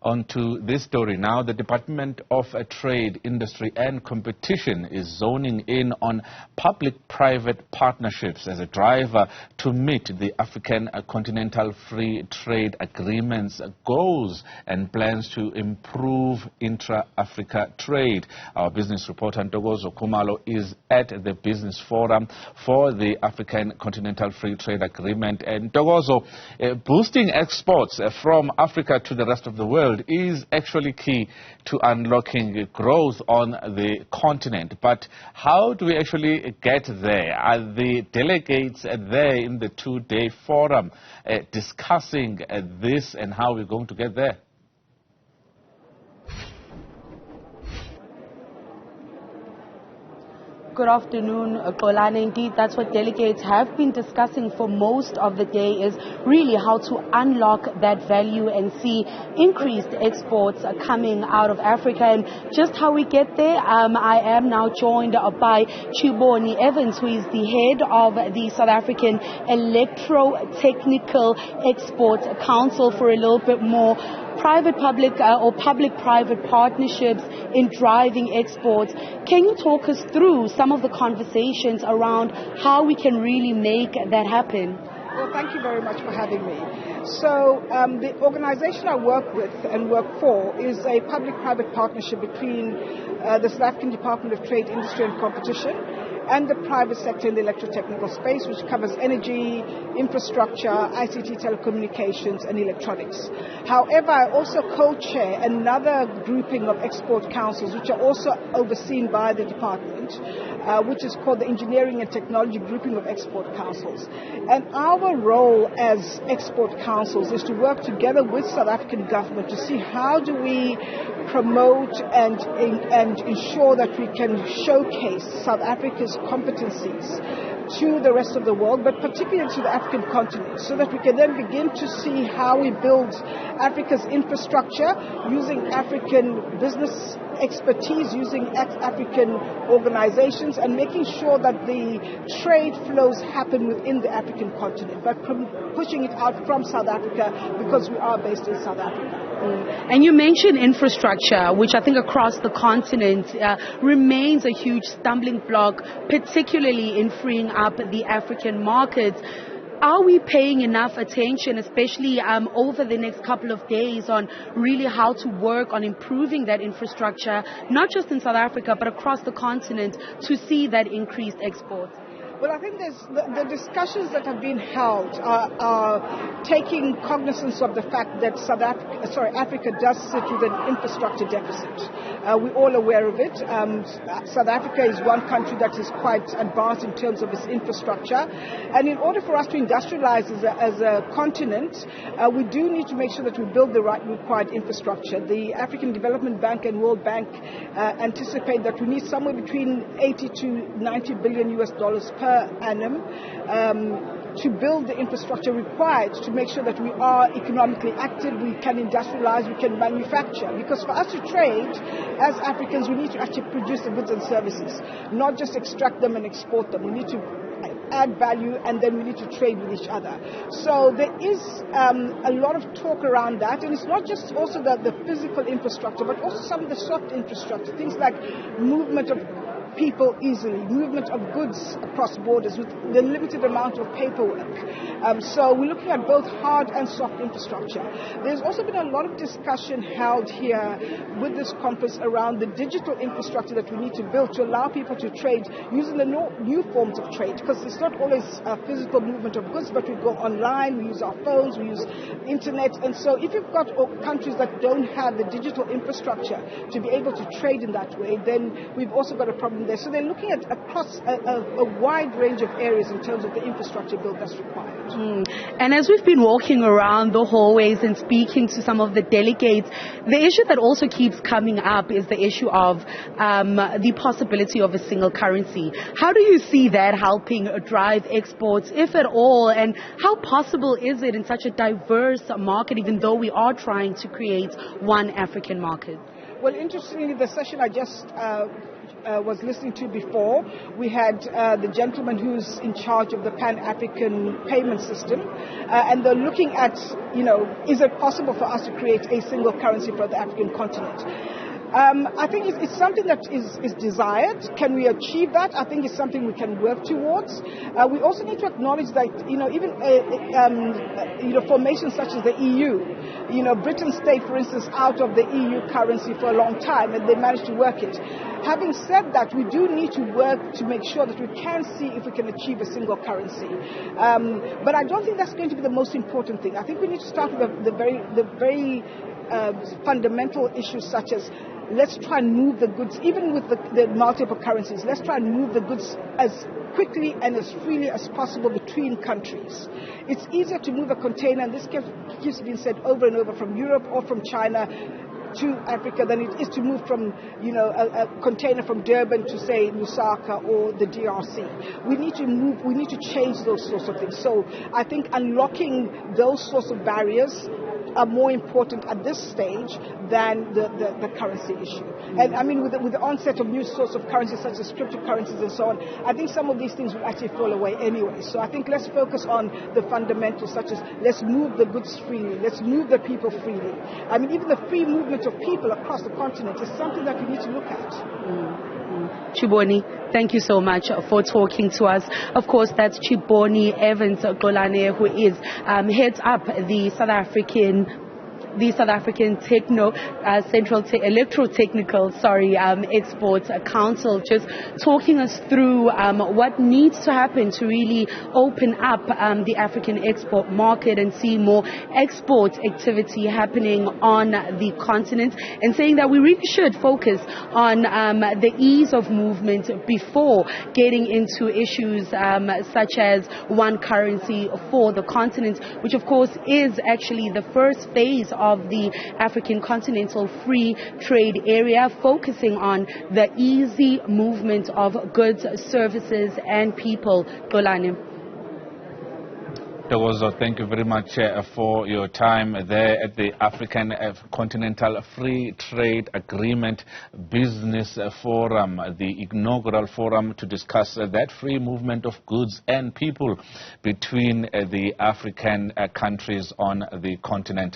On to this story now. The Department of Trade, Industry and Competition is zoning in on public-private partnerships as a driver to meet the African Continental Free Trade Agreement's goals and plans to improve intra-Africa trade. Our business reporter Ntokozo Khumalo is at the Business Forum for the African Continental Free Trade Agreement. And Ntokozo, boosting exports from Africa to the rest of the world is actually key to unlocking growth on the continent. But how do we actually get there? Are the delegates there in the two-day forum discussing this and how we're going to get there? Good afternoon, Kolane. Indeed, that's what delegates have been discussing for most of the day, is really how to unlock that value and see increased exports coming out of Africa. And just how we get there, I am now joined by Chiboni Evans, who is the head of the South African Electro-Technical Exports Council, for a little bit more private-public or public-private partnerships in driving exports. Can you talk us through some of the conversations around how we can really make that happen? Well, thank you very much for having me. So the organization I work with and work for is a public-private partnership between the South African Department of Trade, Industry and Competition and the private sector in the electrotechnical space, which covers energy, infrastructure, ICT, telecommunications, and electronics. However, I also co-chair another grouping of export councils, which are also overseen by the department, which is called the Engineering and Technology Grouping of Export Councils. And our role as export councils is to work together with South African government to see how do we promote and ensure that we can showcase South Africa's competencies to the rest of the world, but particularly to the African continent, so that we can then begin to see how we build Africa's infrastructure using African business expertise, using African organizations, and making sure that the trade flows happen within the African continent, but pushing it out from South Africa because we are based in South Africa. And you mentioned infrastructure, which I think across the continent remains a huge stumbling block, particularly in freeing up the African markets. Are we paying enough attention, especially over the next couple of days, on really how to work on improving that infrastructure, not just in South Africa, but across the continent, to see that increased exports? Well, I think the discussions that have been held are taking cognizance of the fact that Africa does sit with an infrastructure deficit. We're all aware of it. South Africa is one country that is quite advanced in terms of its infrastructure. And in order for us to industrialize as a continent, we do need to make sure that we build the right required infrastructure. The African Development Bank and World Bank anticipate that we need somewhere between 80 to 90 billion US dollars per annum to build the infrastructure required to make sure that we are economically active, we can industrialize, we can manufacture. Because for us to trade as Africans, we need to actually produce the goods and services, not just extract them and export them. We need to add value, and then we need to trade with each other. So there is a lot of talk around that, and it's not just also the physical infrastructure, but also some of the soft infrastructure, things like movement of people easily, movement of goods across borders with the limited amount of paperwork. So we're looking at both hard and soft infrastructure. There's also been a lot of discussion held here with this conference around the digital infrastructure that we need to build to allow people to trade using the new forms of trade, because it's not always a physical movement of goods, but we go online, we use our phones, we use internet. And so if you've got countries that don't have the digital infrastructure to be able to trade in that way, then we've also got a problem there. So they're looking at across a wide range of areas in terms of the infrastructure build that's required. And as we've been walking around the hallways and speaking to some of the delegates, the issue that also keeps coming up is the issue of the possibility of a single currency. How do you see that helping drive exports, if at all, and how possible is it in such a diverse market, even though we are trying to create one African market? Well, interestingly, the session I just was listening to before, we had the gentleman who's in charge of the Pan-African payment system, and they're looking at, is it possible for us to create a single currency for the African continent? I think it's something that is desired. Can we achieve that? I think it's something we can work towards. We also need to acknowledge that, even formations such as the EU, Britain stayed, for instance, out of the EU currency for a long time, and they managed to work it. Having said that, we do need to work to make sure that we can see if we can achieve a single currency. But I don't think that's going to be the most important thing. I think we need to start with the very fundamental issues such as, let's try and move the goods, even with the multiple currencies, let's try and move the goods as quickly and as freely as possible between countries. It's easier to move a container, and this keeps being said over and over, from Europe or from China to Africa than it is to move from, a container from Durban to, say, Lusaka or the DRC. We need to change those sorts of things. So I think unlocking those sorts of barriers are more important at this stage than the currency issue. And I mean, with the onset of new sorts of currencies such as cryptocurrencies and so on, I think some of these things will actually fall away anyway. So I think let's focus on the fundamentals, such as let's move the goods freely, let's move the people freely. I mean, even the free movement of people across the continent is something that we need to look at. Chiboni, thank you so much for talking to us. Of course, that's Chiboni Evans Golane, who is heads up the South African Electro-Technical Exports Council, just talking us through what needs to happen to really open up the African export market and see more export activity happening on the continent, and saying that we really should focus on the ease of movement before getting into issues such as one currency for the continent, which of course is actually the first phase of the African Continental Free Trade Area, focusing on the easy movement of goods, services and people. Golani. Ntokozo, thank you very much for your time there at the African Continental Free Trade Agreement Business Forum, the inaugural forum to discuss that free movement of goods and people between the African countries on the continent.